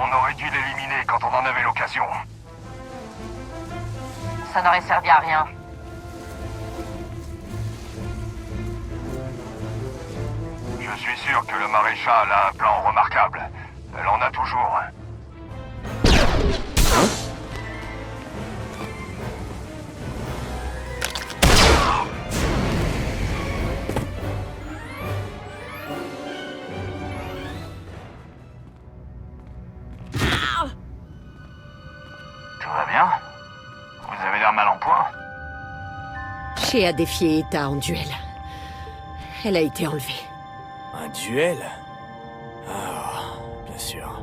On aurait dû l'éliminer quand on en avait l'occasion. Ça n'aurait servi à rien. Je suis sûr que le maréchal a un plan remarquable. Elle en a toujours. Tout va bien? Vous avez l'air mal en point. Shea a défié Eta en duel. Elle a été enlevée. Un duel? Ah, bien sûr.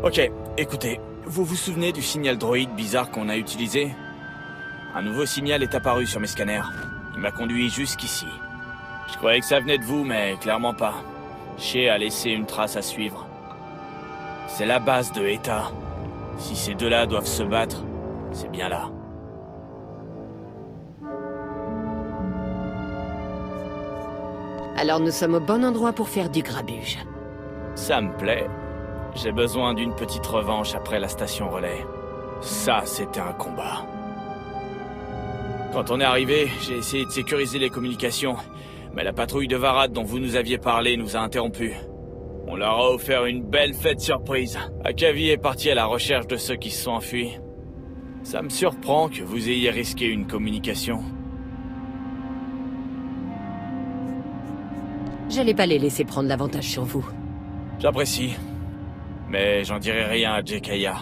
Ok, écoutez, vous vous souvenez du signal droïde bizarre qu'on a utilisé? Un nouveau signal est apparu sur mes scanners. Il m'a conduit jusqu'ici. Je croyais que ça venait de vous, mais clairement pas. Shea a laissé une trace à suivre. C'est la base de Eta. Si ces deux-là doivent se battre, c'est bien là. Alors nous sommes au bon endroit pour faire du grabuge. Ça me plaît. J'ai besoin d'une petite revanche après la station relais. Ça, c'était un combat. Quand on est arrivé, j'ai essayé de sécuriser les communications, mais la patrouille de Varad dont vous nous aviez parlé nous a interrompus. On leur a offert une belle fête surprise. Akavi est parti à la recherche de ceux qui se sont enfuis. Ça me surprend que vous ayez risqué une communication. J'allais pas les laisser prendre l'avantage sur vous. J'apprécie. Mais j'en dirai rien à Jekaya.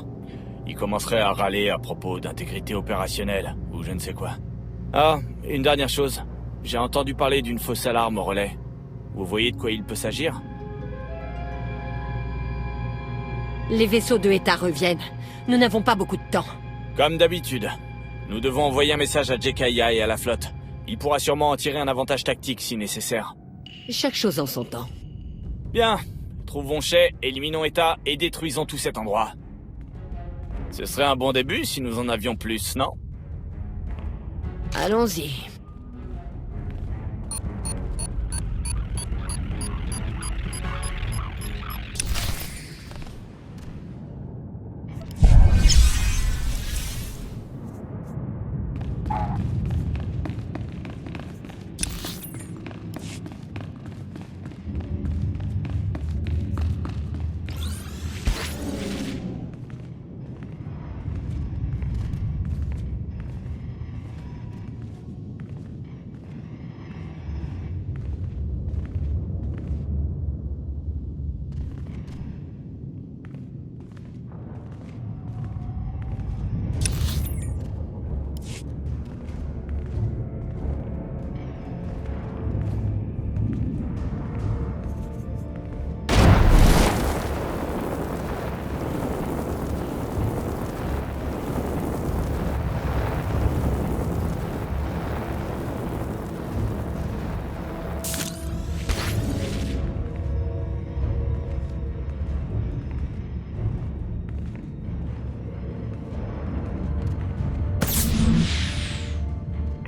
Il commencerait à râler à propos d'intégrité opérationnelle, ou je ne sais quoi. Ah, une dernière chose. J'ai entendu parler d'une fausse alarme au relais. Vous voyez de quoi il peut s'agir? Les vaisseaux de Eta reviennent. Nous n'avons pas beaucoup de temps. Comme d'habitude. Nous devons envoyer un message à Jekaya et à la flotte. Il pourra sûrement en tirer un avantage tactique si nécessaire. Chaque chose en son temps. Bien. Trouvons Shea, éliminons Eta et détruisons tout cet endroit. Ce serait un bon début si nous en avions plus, non? Allons-y.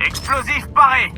Explosif paré!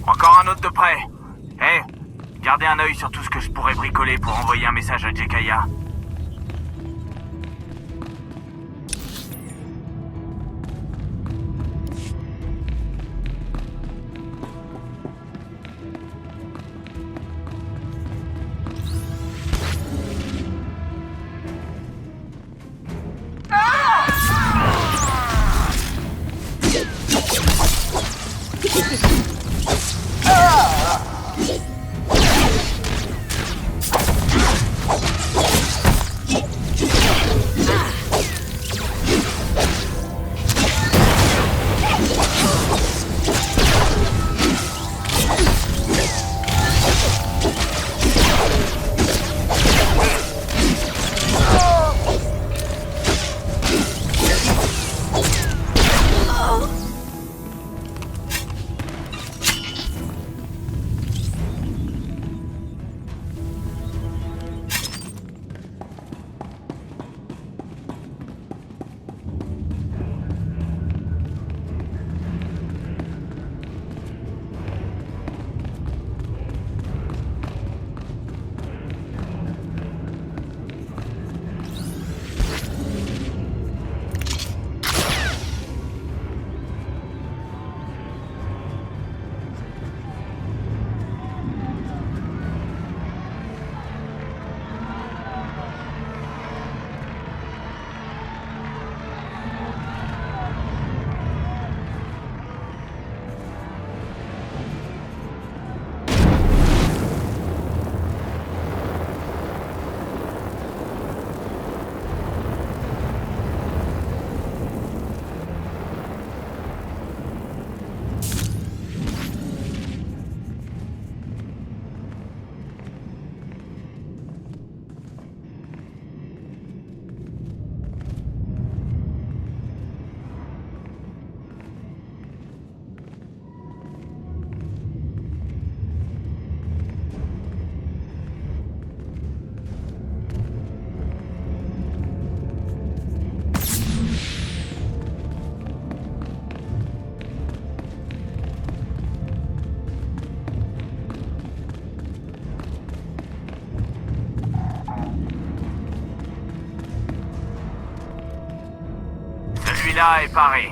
Encore un autre de près. Gardez un œil sur tout ce que je pourrais bricoler pour envoyer un message à Jekaya. Celui-là est paré.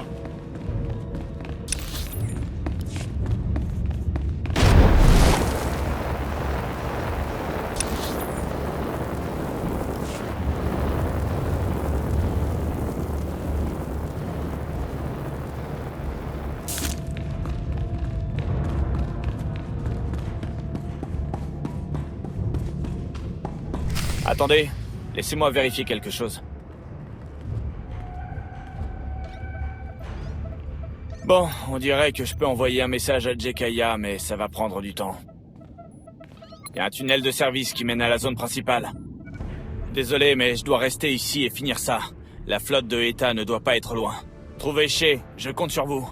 Attendez, laissez-moi vérifier quelque chose. Bon, on dirait que je peux envoyer un message à Jekaya, mais ça va prendre du temps. Il y a un tunnel de service qui mène à la zone principale. Désolé, mais je dois rester ici et finir ça. La flotte de Eta ne doit pas être loin. Trouvez Shay, je compte sur vous.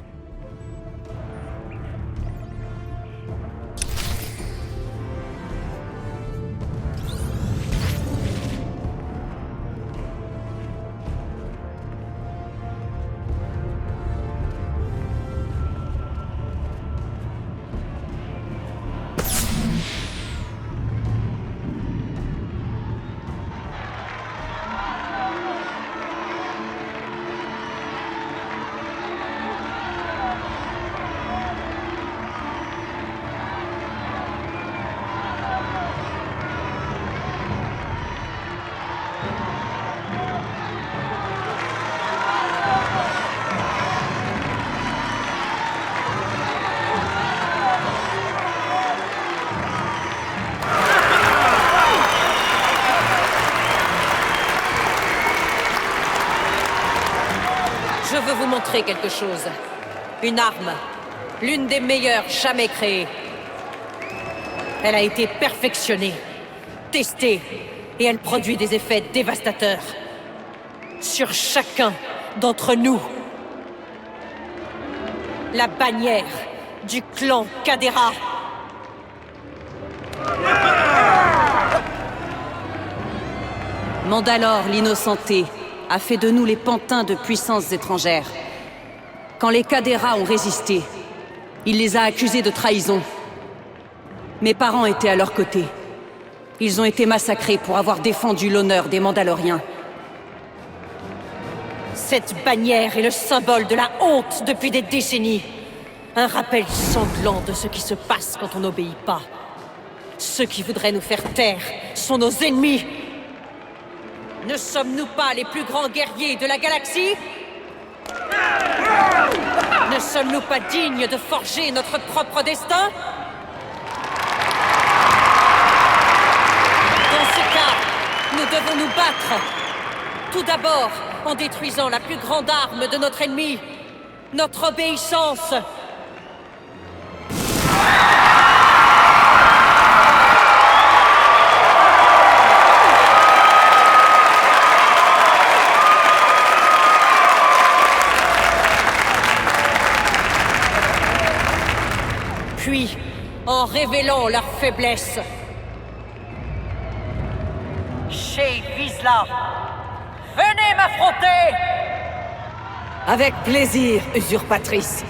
Je veux vous montrer quelque chose. Une arme. L'une des meilleures jamais créées. Elle a été perfectionnée, testée, et elle produit des effets dévastateurs. Sur chacun d'entre nous. La bannière du clan Kadera. Mandalore l'innocenté a fait de nous les pantins de puissances étrangères. Quand les Kadera ont résisté, il les a accusés de trahison. Mes parents étaient à leur côté. Ils ont été massacrés pour avoir défendu l'honneur des Mandaloriens. Cette bannière est le symbole de la honte depuis des décennies. Un rappel sanglant de ce qui se passe quand on n'obéit pas. Ceux qui voudraient nous faire taire sont nos ennemis. Ne sommes-nous pas les plus grands guerriers de la galaxie? Ne sommes-nous pas dignes de forger notre propre destin? Dans ce cas, nous devons nous battre. Tout d'abord, en détruisant la plus grande arme de notre ennemi, notre obéissance. Puis, en révélant leur faiblesse. Chez Vizsla, venez m'affronter! Avec plaisir, usurpatrice.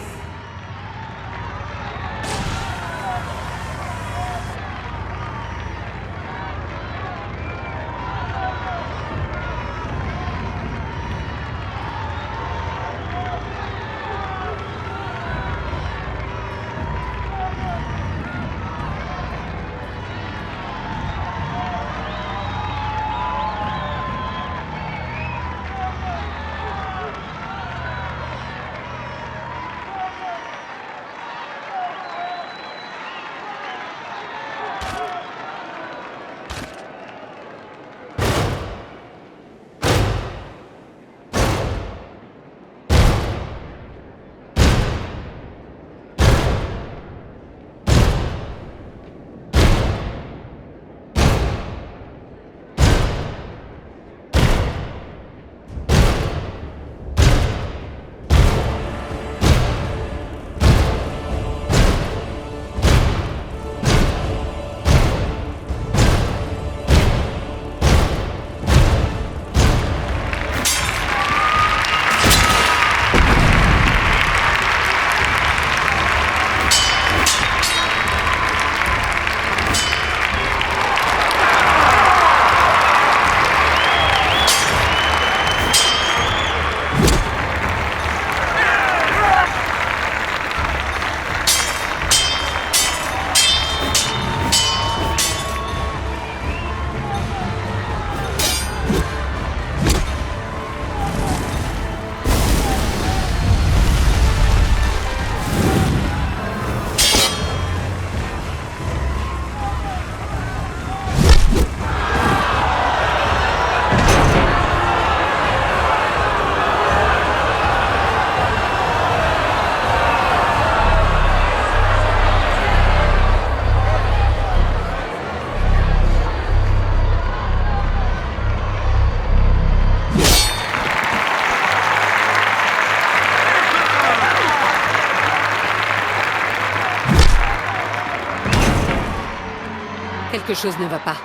Quelque chose ne va pas.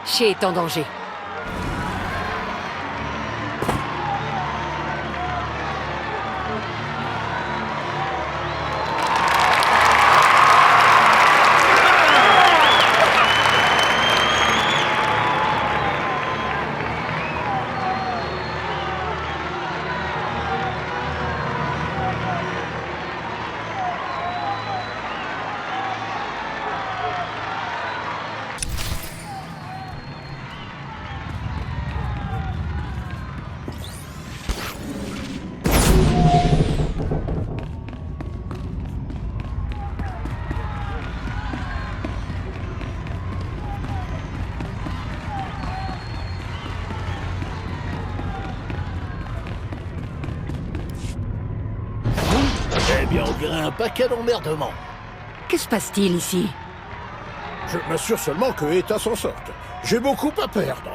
Shay est en danger. Eh bien, on dirait un paquet d'emmerdements. Que se passe-t-il ici? Je m'assure seulement que Eta s'en sorte. J'ai beaucoup à perdre.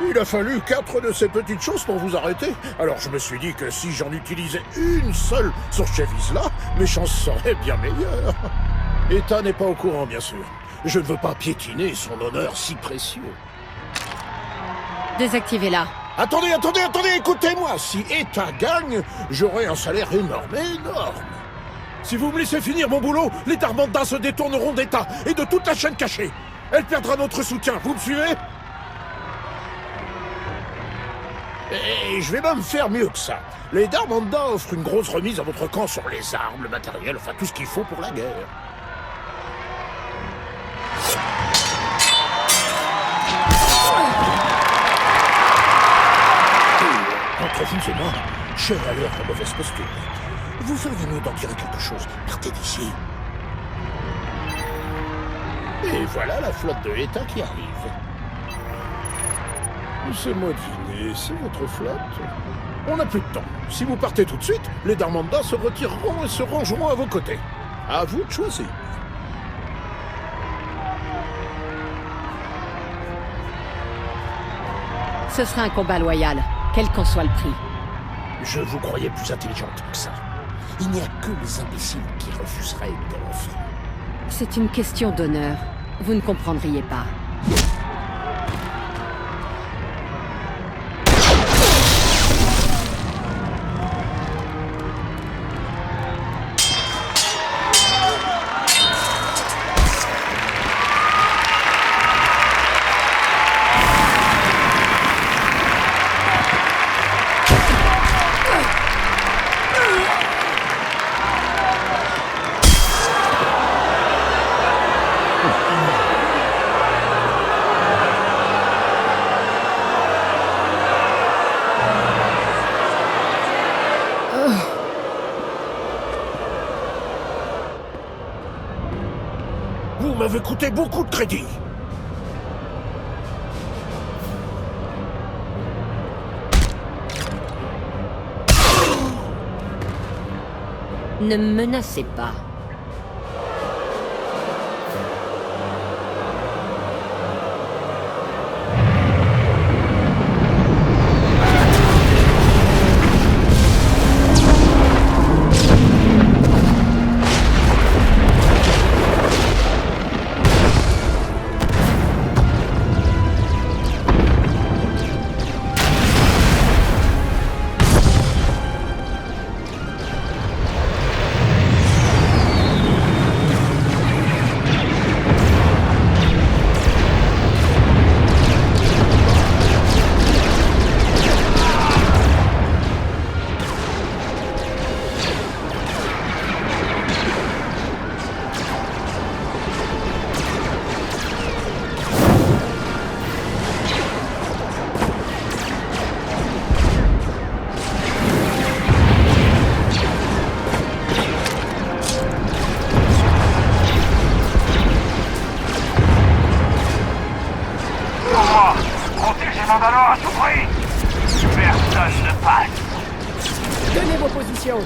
Il a fallu 4 de ces petites choses pour vous arrêter. Alors je me suis dit que si j'en utilisais une seule sur chez Vizsla, mes chances seraient bien meilleures. Eta n'est pas au courant, bien sûr. Je ne veux pas piétiner son honneur si précieux. Désactivez-la. Attendez, écoutez-moi. Si Eta gagne, j'aurai un salaire énorme. Si vous me laissez finir mon boulot, les Darmandas se détourneront d'État et de toute la chaîne cachée. Elle perdra notre soutien, vous me suivez? Et je vais même faire mieux que ça. Les Darmandas offrent une grosse remise à votre camp sur les armes, le matériel, enfin tout ce qu'il faut pour la guerre. Entre vous et moi, j'ai alors la mauvaise posture. Vous feriez mieux d'en tirer quelque chose. Partez d'ici. Et voilà la flotte de État qui arrive. Laissez-moi deviner, c'est votre flotte? On n'a plus de temps. Si vous partez tout de suite, les Darmandas se retireront et se rangeront à vos côtés. À vous de choisir. Ce sera un combat loyal, quel qu'en soit le prix. Je vous croyais plus intelligente que ça. Il n'y a que les imbéciles qui refuseraient une telle offre. C'est une question d'honneur. Vous ne comprendriez pas. Vous m'avez coûté beaucoup de crédit. Ne me menacez pas. Mandalore à tout prix! Personne ne passe! Tenez vos positions.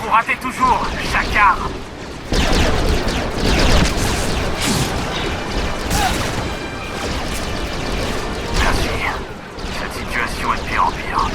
Vous ratez toujours, chacun. Merci. Cette situation est de pire en pire.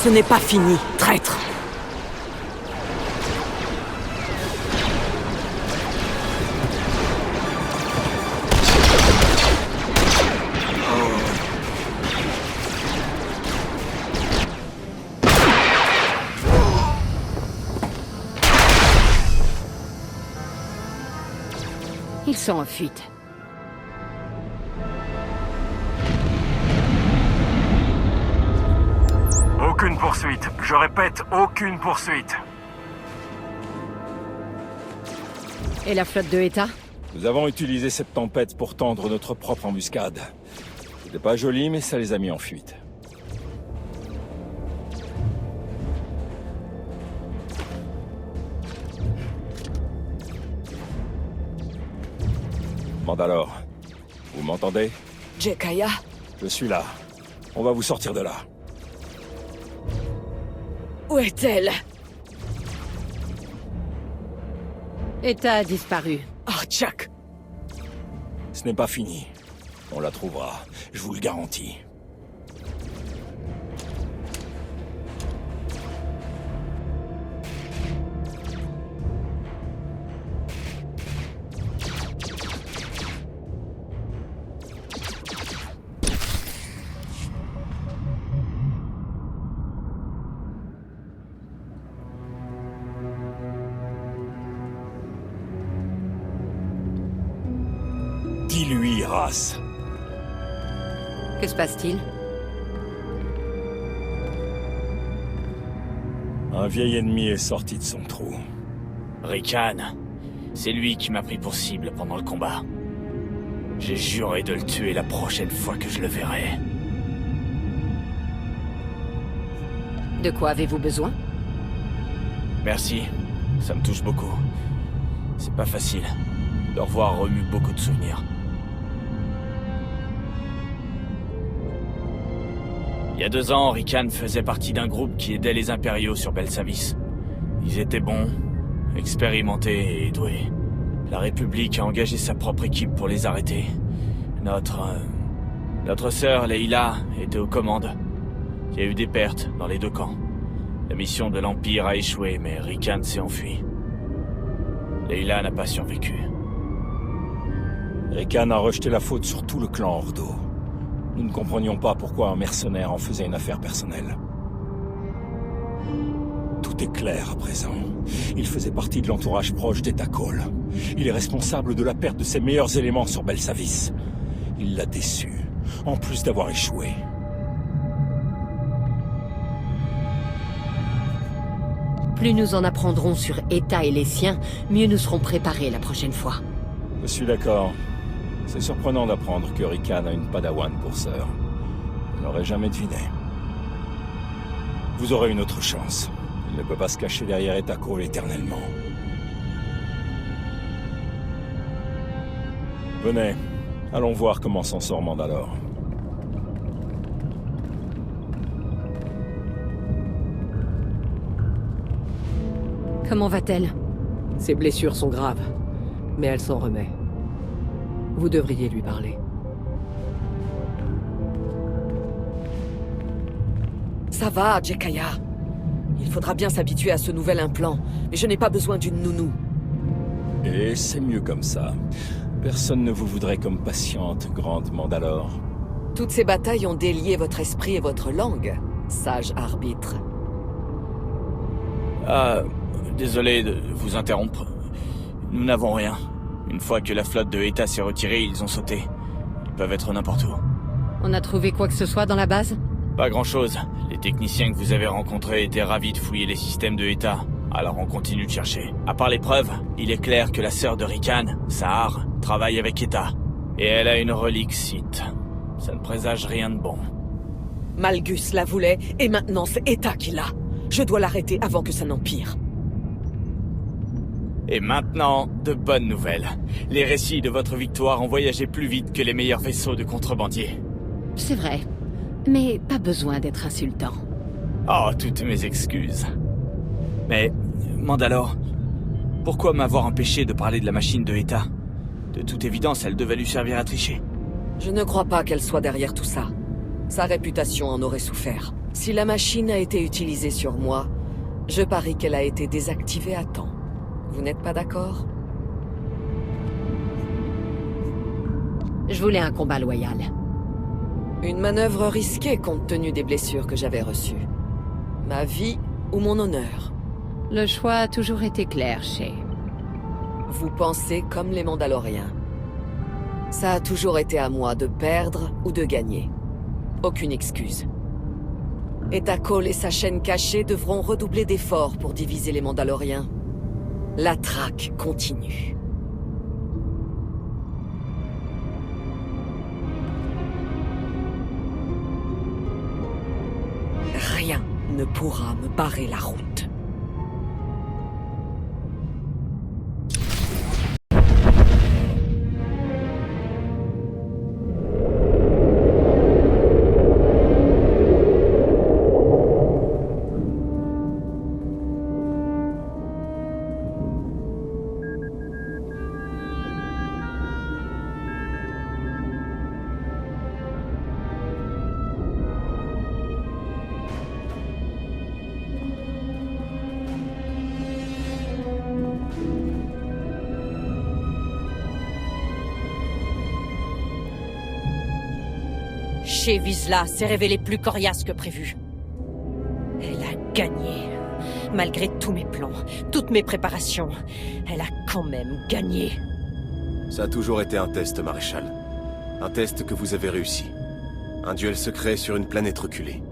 Ce n'est pas fini, traître. Ils sont en fuite. Aucune poursuite. Je répète, aucune poursuite. Et la flotte de Eta? Nous avons utilisé cette tempête pour tendre notre propre embuscade. C'était pas joli, mais ça les a mis en fuite. Mandalore, vous m'entendez? Jekaya? Je suis là. On va vous sortir de là. Où est-elle? Eta a disparu. Oh, Jack! Ce n'est pas fini. On la trouvera, je vous le garantis. Dis-lui, race. Que se passe-t-il? Un vieil ennemi est sorti de son trou. Rikan, c'est lui qui m'a pris pour cible pendant le combat. J'ai juré de le tuer la prochaine fois que je le verrai. De quoi avez-vous besoin? Merci, ça me touche beaucoup. C'est pas facile. Le revoir remue beaucoup de souvenirs. Il y a 2 ans, Rikan faisait partie d'un groupe qui aidait les impériaux sur Belsavis. Ils étaient bons, expérimentés et doués. La République a engagé sa propre équipe pour les arrêter. Notre sœur, Leila, était aux commandes. Il y a eu des pertes dans les 2 camps. La mission de l'Empire a échoué, mais Rikan s'est enfui. Leila n'a pas survécu. Rikan a rejeté la faute sur tout le clan Ordo. Nous ne comprenions pas pourquoi un mercenaire en faisait une affaire personnelle. Tout est clair à présent. Il faisait partie de l'entourage proche d'Eta Cole. Il est responsable de la perte de ses meilleurs éléments sur Belsavis. Il l'a déçu, en plus d'avoir échoué. Plus nous en apprendrons sur Eta et les siens, mieux nous serons préparés la prochaine fois. Je suis d'accord. C'est surprenant d'apprendre que Rikan a une padawan pour sœur. Je n'aurais jamais deviné. Vous aurez une autre chance. Il ne peut pas se cacher derrière Eta Cole éternellement. Venez, allons voir comment s'en sort Mandalore. Comment va-t-elle? Ses blessures sont graves, mais elle s'en remet. Vous devriez lui parler. Ça va, Jekaya. Il faudra bien s'habituer à ce nouvel implant, mais je n'ai pas besoin d'une nounou. Et c'est mieux comme ça. Personne ne vous voudrait comme patiente, grande Mandalore. Toutes ces batailles ont délié votre esprit et votre langue, sage arbitre. Ah, désolé de vous interrompre. Nous n'avons rien. Une fois que la flotte de Eta s'est retirée, ils ont sauté. Ils peuvent être n'importe où. On a trouvé quoi que ce soit dans la base? Pas grand-chose. Les techniciens que vous avez rencontrés étaient ravis de fouiller les systèmes de Eta. Alors on continue de chercher. À part les preuves, il est clair que la sœur de Rikan, Sahar, travaille avec Eta. Et elle a une relique Sith. Ça ne présage rien de bon. Malgus la voulait, et maintenant c'est Eta qui l'a. Je dois l'arrêter avant que ça n'empire. Et maintenant, de bonnes nouvelles. Les récits de votre victoire ont voyagé plus vite que les meilleurs vaisseaux de contrebandiers. C'est vrai, mais pas besoin d'être insultant. Oh, toutes mes excuses. Mais, Mandalore, pourquoi m'avoir empêché de parler de la machine de Eta? De toute évidence, elle devait lui servir à tricher. Je ne crois pas qu'elle soit derrière tout ça. Sa réputation en aurait souffert. Si la machine a été utilisée sur moi, je parie qu'elle a été désactivée à temps. Vous n'êtes pas d'accord? Je voulais un combat loyal. Une manœuvre risquée compte tenu des blessures que j'avais reçues. Ma vie ou mon honneur? Le choix a toujours été clair, Shay. Vous pensez comme les Mandaloriens. Ça a toujours été à moi de perdre ou de gagner. Aucune excuse. Eta Cole et sa chaîne cachée devront redoubler d'efforts pour diviser les Mandaloriens. La traque continue. Rien ne pourra me barrer la route. Chez Vizsla s'est révélée plus coriace que prévu. Elle a gagné. Malgré tous mes plans, toutes mes préparations, elle a quand même gagné. Ça a toujours été un test, Maréchal. Un test que vous avez réussi. Un duel secret sur une planète reculée.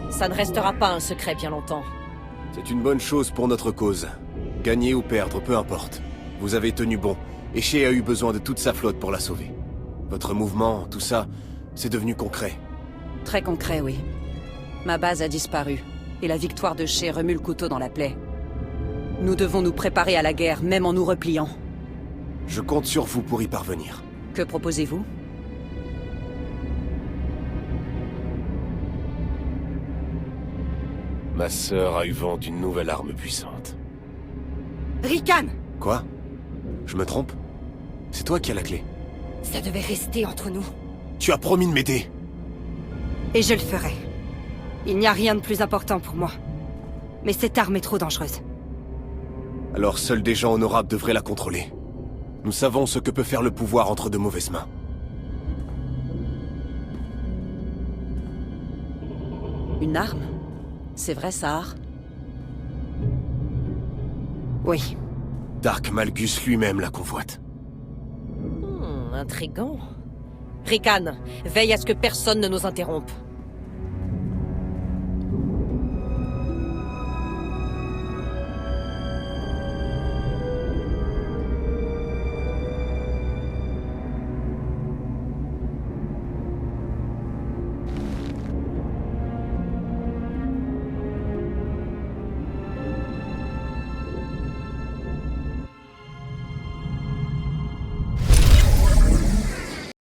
Ça ne restera pas un secret bien longtemps. C'est une bonne chose pour notre cause. Gagner ou perdre, peu importe. Vous avez tenu bon, et Shay a eu besoin de toute sa flotte pour la sauver. Votre mouvement, tout ça, c'est devenu concret. Très concret, oui. Ma base a disparu, et la victoire de Shay remue le couteau dans la plaie. Nous devons nous préparer à la guerre, même en nous repliant. Je compte sur vous pour y parvenir. Que proposez-vous? Ma sœur a eu vent d'une nouvelle arme puissante. Rikan! Quoi? Je me trompe? C'est toi qui as la clé. Ça devait rester entre nous. Tu as promis de m'aider. Et je le ferai. Il n'y a rien de plus important pour moi. Mais cette arme est trop dangereuse. Alors seuls des gens honorables devraient la contrôler. Nous savons ce que peut faire le pouvoir entre de mauvaises mains. Une arme? C'est vrai, Sahar? Oui. Dark Malgus lui-même la convoite. Intriguant. Rikan, veille à ce que personne ne nous interrompe.